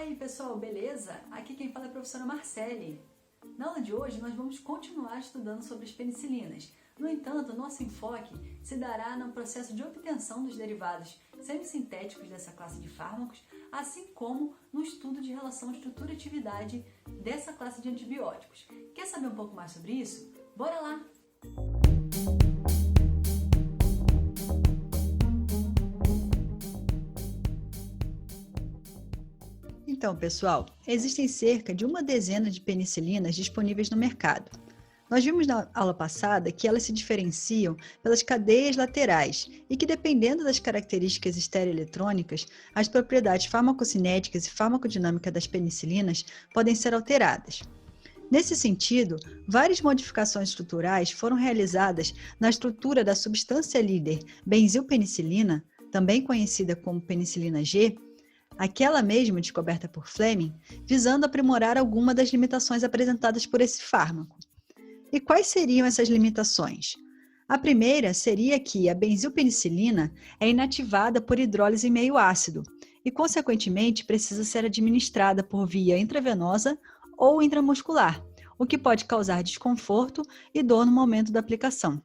aí pessoal, beleza? Aqui quem fala é a professora Marcele. Na aula de hoje nós vamos continuar estudando sobre as penicilinas. No entanto, nosso enfoque se dará no processo de obtenção dos derivados semissintéticos dessa classe de fármacos, assim como no estudo de relação estrutura-atividade dessa classe de antibióticos. Quer saber um pouco mais sobre isso? Bora lá! Então, pessoal, existem cerca de uma dezena de penicilinas disponíveis no mercado. Nós vimos na aula passada que elas se diferenciam pelas cadeias laterais e que, dependendo das características estereoeletrônicas, as propriedades farmacocinéticas e farmacodinâmicas das penicilinas podem ser alteradas. Nesse sentido, várias modificações estruturais foram realizadas na estrutura da substância líder benzilpenicilina, também conhecida como penicilina G, aquela mesma descoberta por Fleming, visando aprimorar alguma das limitações apresentadas por esse fármaco. E quais seriam essas limitações? A primeira seria que a benzilpenicilina é inativada por hidrólise em meio ácido e, consequentemente, precisa ser administrada por via intravenosa ou intramuscular, o que pode causar desconforto e dor no momento da aplicação.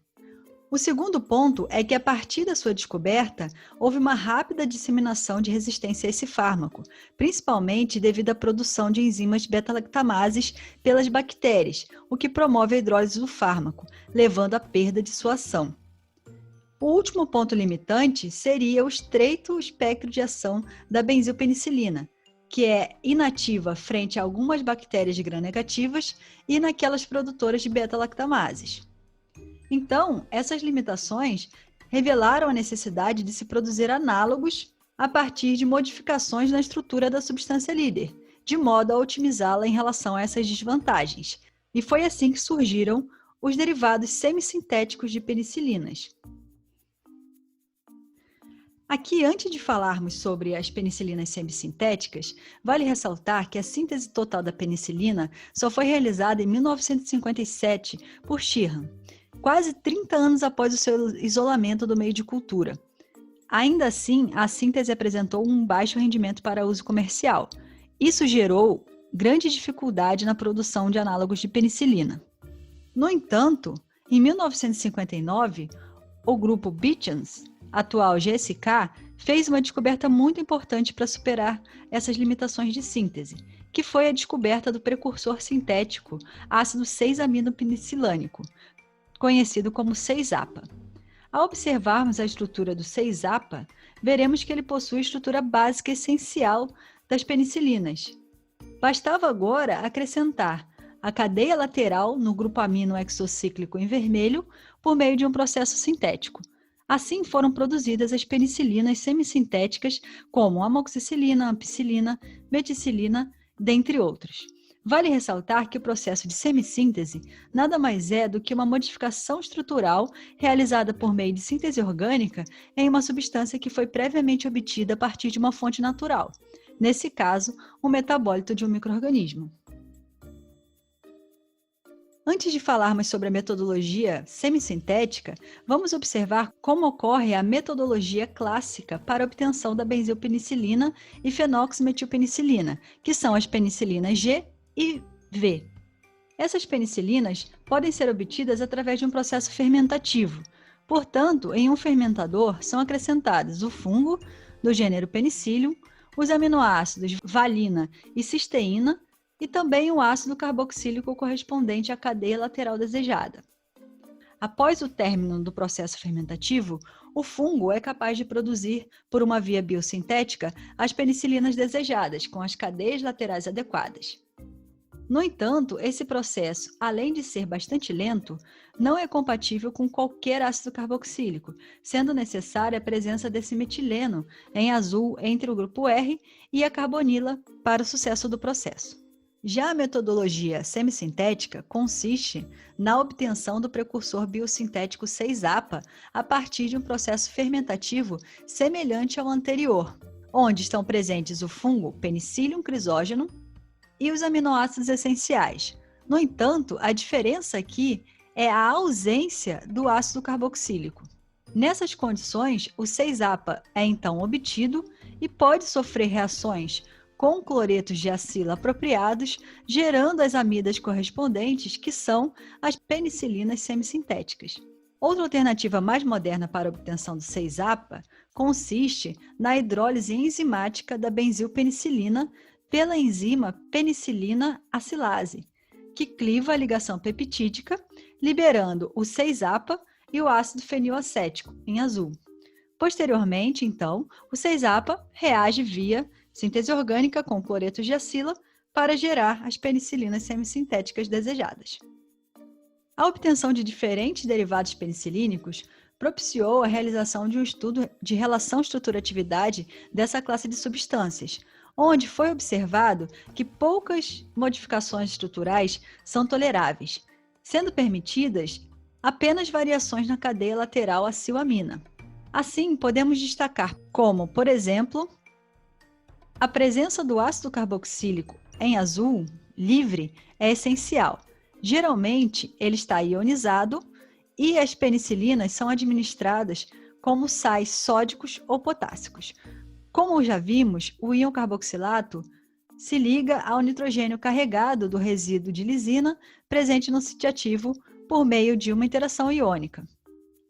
O segundo ponto é que, a partir da sua descoberta, houve uma rápida disseminação de resistência a esse fármaco, principalmente devido à produção de enzimas beta-lactamases pelas bactérias, o que promove a hidrólise do fármaco, levando à perda de sua ação. O último ponto limitante seria o estreito espectro de ação da benzilpenicilina, que é inativa frente a algumas bactérias gram-negativas e naquelas produtoras de beta-lactamases. Então, essas limitações revelaram a necessidade de se produzir análogos a partir de modificações na estrutura da substância líder, de modo a otimizá-la em relação a essas desvantagens. E foi assim que surgiram os derivados semissintéticos de penicilinas. Aqui, antes de falarmos sobre as penicilinas semissintéticas, vale ressaltar que a síntese total da penicilina só foi realizada em 1957 por Sheehan, quase 30 anos após o seu isolamento do meio de cultura. Ainda assim, a síntese apresentou um baixo rendimento para uso comercial. Isso gerou grande dificuldade na produção de análogos de penicilina. No entanto, em 1959, o grupo Beechams, atual GSK, fez uma descoberta muito importante para superar essas limitações de síntese, que foi a descoberta do precursor sintético ácido 6-aminopenicilânico, conhecido como 6-APA. Ao observarmos a estrutura do 6-APA, veremos que ele possui a estrutura básica essencial das penicilinas. Bastava agora acrescentar a cadeia lateral no grupo amino exocíclico em vermelho por meio de um processo sintético. Assim foram produzidas as penicilinas semissintéticas como amoxicilina, ampicilina, meticilina, dentre outros. Vale ressaltar que o processo de semissíntese nada mais é do que uma modificação estrutural realizada por meio de síntese orgânica em uma substância que foi previamente obtida a partir de uma fonte natural, nesse caso, um metabólito de um micro-organismo. Antes de falarmos sobre a metodologia semissintética, vamos observar como ocorre a metodologia clássica para a obtenção da benzilpenicilina e fenoximetilpenicilina, que são as penicilinas G e V. Essas penicilinas podem ser obtidas através de um processo fermentativo. Portanto, em um fermentador são acrescentados o fungo do gênero Penicillium, os aminoácidos valina e cisteína e também o ácido carboxílico correspondente à cadeia lateral desejada. Após o término do processo fermentativo, o fungo é capaz de produzir, por uma via biosintética, as penicilinas desejadas, com as cadeias laterais adequadas. No entanto, esse processo, além de ser bastante lento, não é compatível com qualquer ácido carboxílico, sendo necessária a presença desse metileno, em azul, entre o grupo R e a carbonila para o sucesso do processo. Já a metodologia semissintética consiste na obtenção do precursor biosintético 6-APA a partir de um processo fermentativo semelhante ao anterior, onde estão presentes o fungo Penicillium crisógeno e os aminoácidos essenciais. No entanto, a diferença aqui é a ausência do ácido carboxílico. Nessas condições, o 6-APA é então obtido e pode sofrer reações com cloretos de acila apropriados, gerando as amidas correspondentes, que são as penicilinas semissintéticas. Outra alternativa mais moderna para a obtenção do 6-APA consiste na hidrólise enzimática da benzilpenicilina pela enzima penicilina acilase, que cliva a ligação peptídica, liberando o 6-APA e o ácido fenilacético, em azul. Posteriormente, então, o 6-APA reage via síntese orgânica com cloretos de acila para gerar as penicilinas semissintéticas desejadas. A obtenção de diferentes derivados penicilínicos propiciou a realização de um estudo de relação estrutura-atividade dessa classe de substâncias, onde foi observado que poucas modificações estruturais são toleráveis, sendo permitidas apenas variações na cadeia lateral acil-amina. Assim, podemos destacar como, por exemplo, a presença do ácido carboxílico em azul, livre, é essencial. Geralmente, ele está ionizado e as penicilinas são administradas como sais sódicos ou potássicos. Como já vimos, o íon carboxilato se liga ao nitrogênio carregado do resíduo de lisina presente no sítio ativo por meio de uma interação iônica.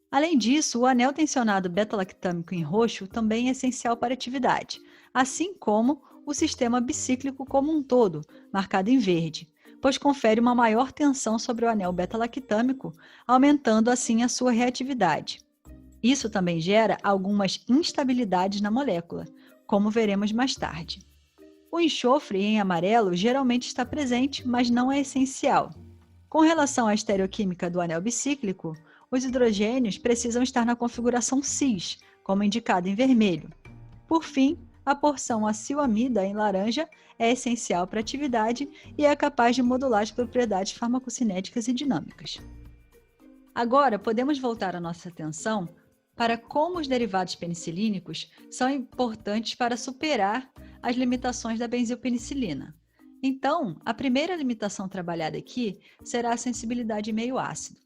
Além disso, o anel tensionado beta-lactâmico em roxo também é essencial para a atividade, assim como o sistema bicíclico como um todo, marcado em verde, pois confere uma maior tensão sobre o anel beta-lactâmico, aumentando assim a sua reatividade. Isso também gera algumas instabilidades na molécula, como veremos mais tarde. O enxofre em amarelo geralmente está presente, mas não é essencial. Com relação à estereoquímica do anel bicíclico, os hidrogênios precisam estar na configuração cis, como indicado em vermelho. Por fim, a porção acil-amida em laranja é essencial para a atividade e é capaz de modular as propriedades farmacocinéticas e dinâmicas. Agora, podemos voltar a nossa atenção para como os derivados penicilínicos são importantes para superar as limitações da benzilpenicilina. Então, a primeira limitação trabalhada aqui será a sensibilidade em meio ácido.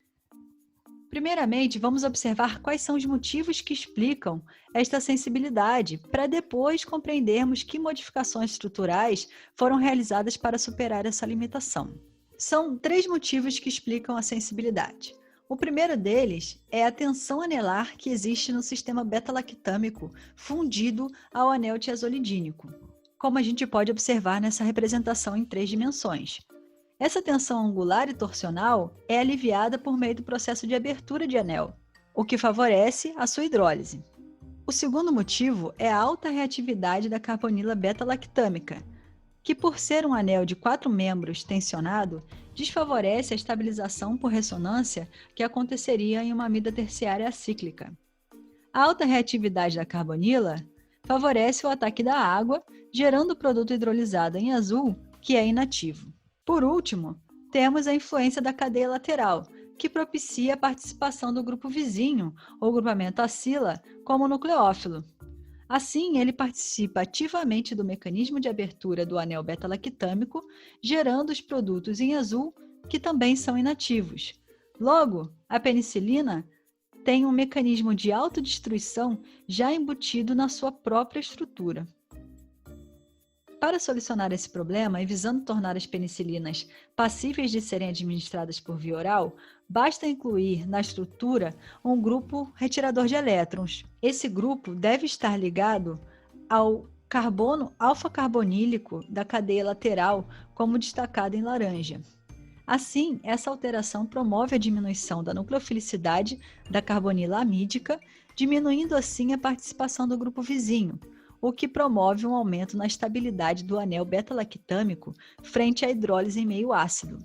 Primeiramente, vamos observar quais são os motivos que explicam esta sensibilidade, para depois compreendermos que modificações estruturais foram realizadas para superar essa limitação. São 3 motivos que explicam a sensibilidade. O primeiro deles é a tensão anelar que existe no sistema beta-lactâmico fundido ao anel tiazolidínico, como a gente pode observar nessa representação em 3 dimensões. Essa tensão angular e torsional é aliviada por meio do processo de abertura de anel, o que favorece a sua hidrólise. O segundo motivo é a alta reatividade da carbonila beta-lactâmica, que por ser um anel de 4 membros tensionado, desfavorece a estabilização por ressonância que aconteceria em uma amida terciária acíclica. A alta reatividade da carbonila favorece o ataque da água, gerando o produto hidrolisado em azul, que é inativo. Por último, temos a influência da cadeia lateral, que propicia a participação do grupo vizinho, ou grupamento acila, como nucleófilo. Assim, ele participa ativamente do mecanismo de abertura do anel beta-lactâmico, gerando os produtos em azul, que também são inativos. Logo, a penicilina tem um mecanismo de autodestruição já embutido na sua própria estrutura. Para solucionar esse problema e visando tornar as penicilinas passíveis de serem administradas por via oral, basta incluir na estrutura um grupo retirador de elétrons. Esse grupo deve estar ligado ao carbono alfa-carbonílico da cadeia lateral, como destacado em laranja. Assim, essa alteração promove a diminuição da nucleofilicidade da carbonila amídica, diminuindo assim a participação do grupo vizinho, o que promove um aumento na estabilidade do anel beta-lactâmico frente à hidrólise em meio ácido.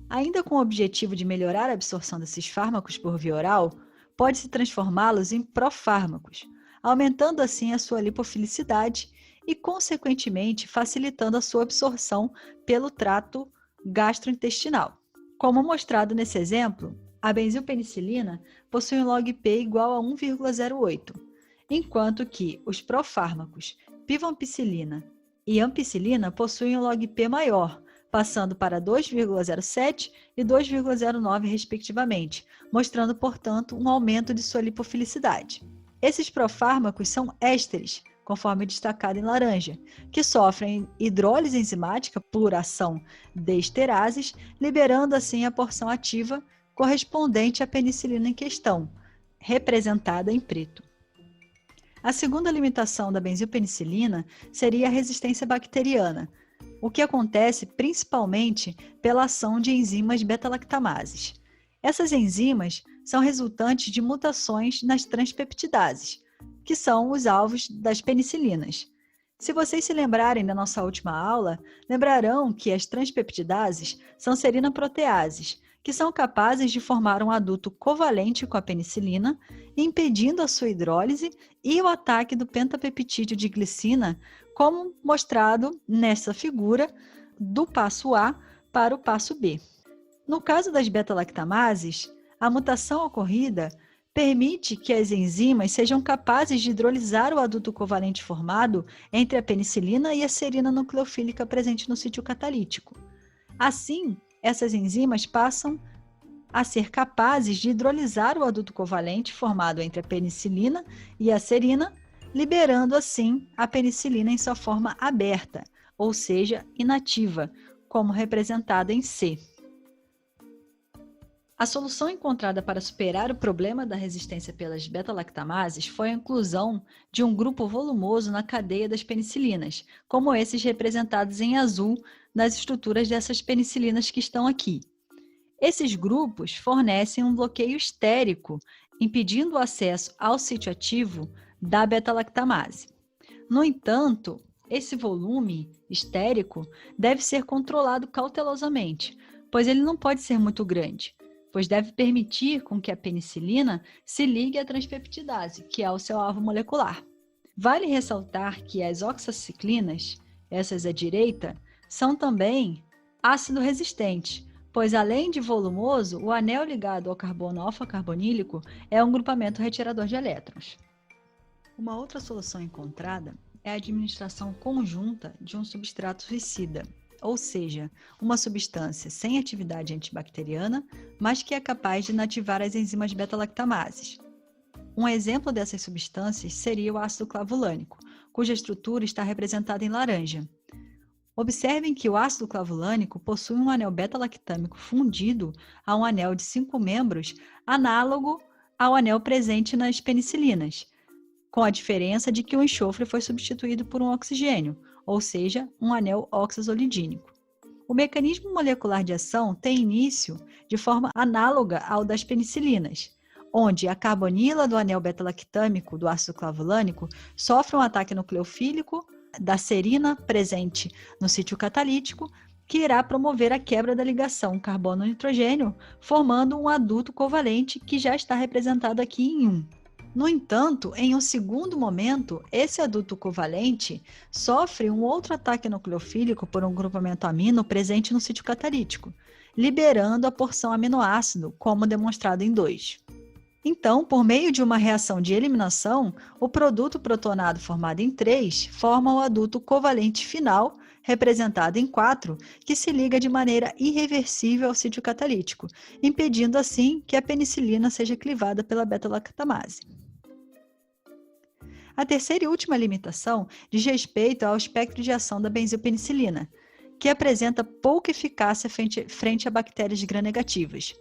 Ainda com o objetivo de melhorar a absorção desses fármacos por via oral, pode-se transformá-los em profármacos, aumentando assim a sua lipofilicidade e, consequentemente, facilitando a sua absorção pelo trato gastrointestinal. Como mostrado nesse exemplo, a benzilpenicilina possui um log-P igual a 1,08, enquanto que os profármacos pivampicilina e ampicilina possuem um log-P maior, passando para 2,07 e 2,09 respectivamente, mostrando, portanto, um aumento de sua lipofilicidade. Esses profármacos são ésteres, conforme destacado em laranja, que sofrem hidrólise enzimática por ação de esterases, liberando assim a porção ativa correspondente à penicilina em questão, representada em preto. A segunda limitação da benzilpenicilina seria a resistência bacteriana, o que acontece principalmente pela ação de enzimas beta-lactamases. Essas enzimas são resultantes de mutações nas transpeptidases, que são os alvos das penicilinas. Se vocês se lembrarem da nossa última aula, lembrarão que as transpeptidases são serinoproteases, que são capazes de formar um adulto covalente com a penicilina, impedindo a sua hidrólise e o ataque do pentapeptídeo de glicina, como mostrado nessa figura do passo A para o passo B. No caso das beta-lactamases, a mutação ocorrida permite que as enzimas sejam capazes de hidrolisar o adulto covalente formado entre a penicilina e a serina nucleofílica presente no sítio catalítico. Assim, essas enzimas passam a ser capazes de hidrolisar o adulto covalente formado entre a penicilina e a serina, liberando assim a penicilina em sua forma aberta, ou seja, inativa, como representada em C. A solução encontrada para superar o problema da resistência pelas beta-lactamases foi a inclusão de um grupo volumoso na cadeia das penicilinas, como esses representados em azul nas estruturas dessas penicilinas que estão aqui. Esses grupos fornecem um bloqueio estérico, impedindo o acesso ao sítio ativo da beta-lactamase. No entanto, esse volume estérico deve ser controlado cautelosamente, pois ele não pode ser muito grande, pois deve permitir com que a penicilina se ligue à transpeptidase, que é o seu alvo molecular. Vale ressaltar que as oxaciclinas, essas à direita, são também ácido resistentes, pois além de volumoso, o anel ligado ao carbono alfa-carbonílico é um grupamento retirador de elétrons. Uma outra solução encontrada é a administração conjunta de um substrato suicida, ou seja, uma substância sem atividade antibacteriana, mas que é capaz de inativar as enzimas beta-lactamases. Um exemplo dessas substâncias seria o ácido clavulânico, cuja estrutura está representada em laranja. Observem que o ácido clavulânico possui um anel beta-lactâmico fundido a um anel de 5 membros, análogo ao anel presente nas penicilinas, com a diferença de que o enxofre foi substituído por um oxigênio, ou seja, um anel oxazolidínico. O mecanismo molecular de ação tem início de forma análoga ao das penicilinas, onde a carbonila do anel beta-lactâmico do ácido clavulânico sofre um ataque nucleofílico da serina presente no sítio catalítico, que irá promover a quebra da ligação carbono-nitrogênio, formando um adulto covalente que já está representado aqui em 1. No entanto, em um segundo momento, esse adulto covalente sofre um outro ataque nucleofílico por um grupamento amino presente no sítio catalítico, liberando a porção aminoácido, como demonstrado em 2. Então, por meio de uma reação de eliminação, o produto protonado formado em 3 forma o adulto covalente final, representado em 4, que se liga de maneira irreversível ao sítio catalítico, impedindo assim que a penicilina seja clivada pela beta-lactamase. A terceira e última limitação diz respeito ao espectro de ação da benzilpenicilina, que apresenta pouca eficácia frente a bactérias gram-negativas.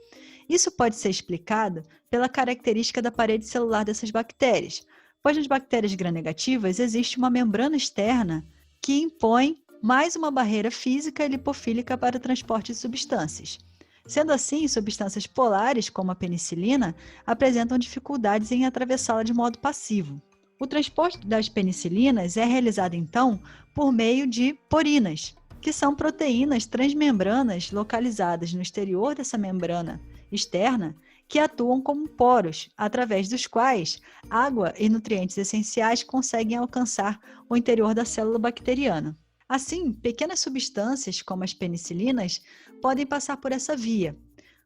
Isso pode ser explicado pela característica da parede celular dessas bactérias, pois nas bactérias gram-negativas existe uma membrana externa que impõe mais uma barreira física e lipofílica para o transporte de substâncias. Sendo assim, substâncias polares, como a penicilina, apresentam dificuldades em atravessá-la de modo passivo. O transporte das penicilinas é realizado, então, por meio de porinas, que são proteínas transmembranas localizadas no exterior dessa membrana externa, que atuam como poros, através dos quais água e nutrientes essenciais conseguem alcançar o interior da célula bacteriana. Assim, pequenas substâncias, como as penicilinas, podem passar por essa via,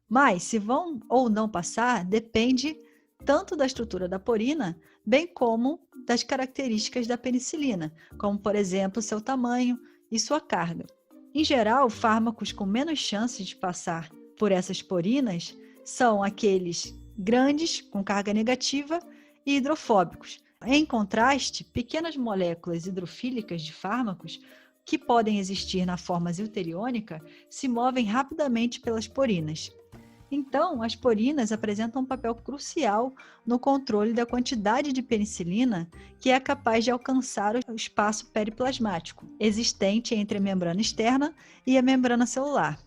mas se vão ou não passar depende tanto da estrutura da porina, bem como das características da penicilina, como, por exemplo, seu tamanho e sua carga. Em geral, fármacos com menos chances de passar por essas porinas são aqueles grandes, com carga negativa, e hidrofóbicos, Em contraste, pequenas moléculas hidrofílicas de fármacos, que podem existir na forma zilteriônica, se movem rapidamente pelas porinas. Então, as porinas apresentam um papel crucial no controle da quantidade de penicilina que é capaz de alcançar o espaço periplasmático, existente entre a membrana externa e a membrana celular.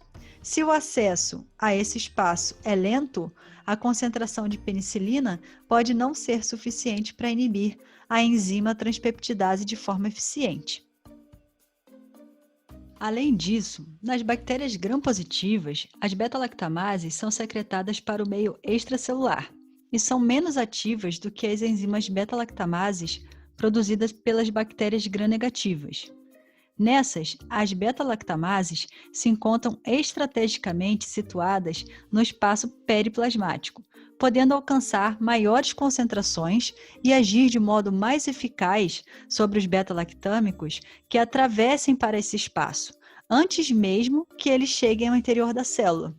Se o acesso a esse espaço é lento, a concentração de penicilina pode não ser suficiente para inibir a enzima transpeptidase de forma eficiente. Além disso, nas bactérias gram-positivas, as beta-lactamases são secretadas para o meio extracelular e são menos ativas do que as enzimas beta-lactamases produzidas pelas bactérias gram-negativas. Nessas, as beta-lactamases se encontram estrategicamente situadas no espaço periplasmático, podendo alcançar maiores concentrações e agir de modo mais eficaz sobre os beta-lactâmicos que atravessem para esse espaço, antes mesmo que eles cheguem ao interior da célula.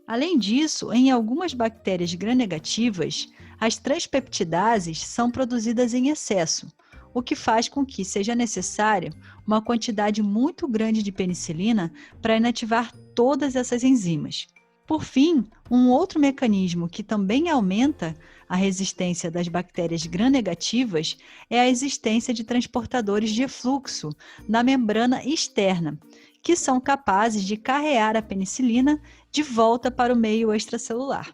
Além disso, em algumas bactérias gram-negativas, as transpeptidases são produzidas em excesso, o que faz com que seja necessária uma quantidade muito grande de penicilina para inativar todas essas enzimas. Por fim, um outro mecanismo que também aumenta a resistência das bactérias gram-negativas é a existência de transportadores de efluxo na membrana externa, que são capazes de carrear a penicilina de volta para o meio extracelular.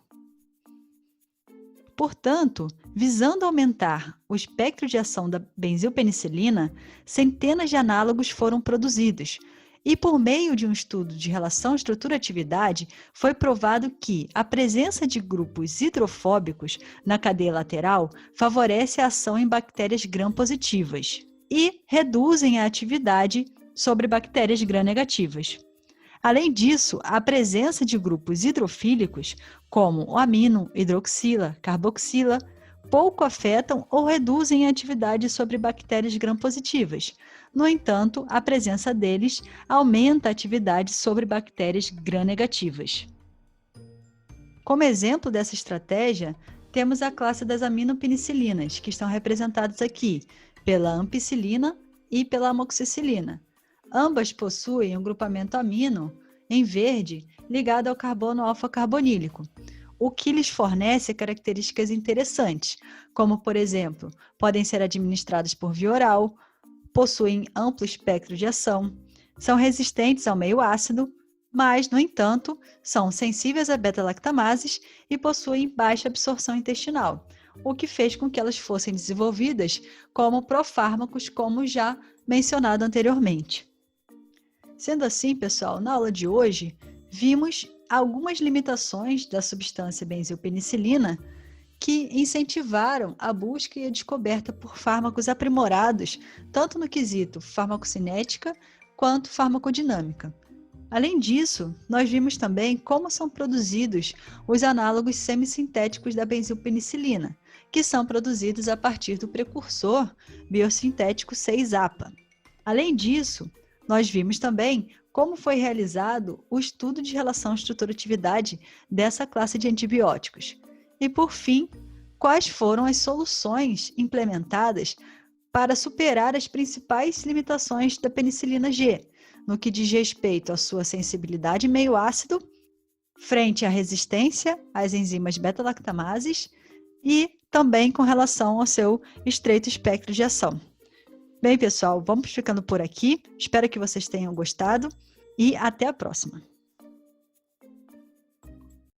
Portanto, visando aumentar o espectro de ação da benzilpenicilina, centenas de análogos foram produzidos, e por meio de um estudo de relação estrutura-atividade, foi provado que a presença de grupos hidrofóbicos na cadeia lateral favorece a ação em bactérias gram-positivas e reduzem a atividade sobre bactérias gram-negativas. Além disso, a presença de grupos hidrofílicos, como o amino, hidroxila, carboxila, pouco afetam ou reduzem a atividade sobre bactérias gram-positivas. No entanto, a presença deles aumenta a atividade sobre bactérias gram-negativas. Como exemplo dessa estratégia, temos a classe das aminopenicilinas, que estão representadas aqui pela ampicilina e pela amoxicilina. Ambas possuem um grupamento amino, em verde, ligado ao carbono alfa-carbonílico, o que lhes fornece características interessantes, como, por exemplo, podem ser administradas por via oral, possuem amplo espectro de ação, são resistentes ao meio ácido, mas, no entanto, são sensíveis a beta-lactamases e possuem baixa absorção intestinal, o que fez com que elas fossem desenvolvidas como profármacos, como já mencionado anteriormente. Sendo assim, pessoal, na aula de hoje, vimos algumas limitações da substância benzilpenicilina que incentivaram a busca e a descoberta por fármacos aprimorados, tanto no quesito farmacocinética quanto farmacodinâmica. Além disso, nós vimos também como são produzidos os análogos semissintéticos da benzilpenicilina, que são produzidos a partir do precursor biosintético 6-APA. Além disso, nós vimos também como foi realizado o estudo de relação estrutura-atividade dessa classe de antibióticos. E, por fim, quais foram as soluções implementadas para superar as principais limitações da penicilina G, no que diz respeito à sua sensibilidade meio ácido, frente à resistência às enzimas beta-lactamases e também com relação ao seu estreito espectro de ação. Bem, pessoal, vamos ficando por aqui. Espero que vocês tenham gostado e até a próxima.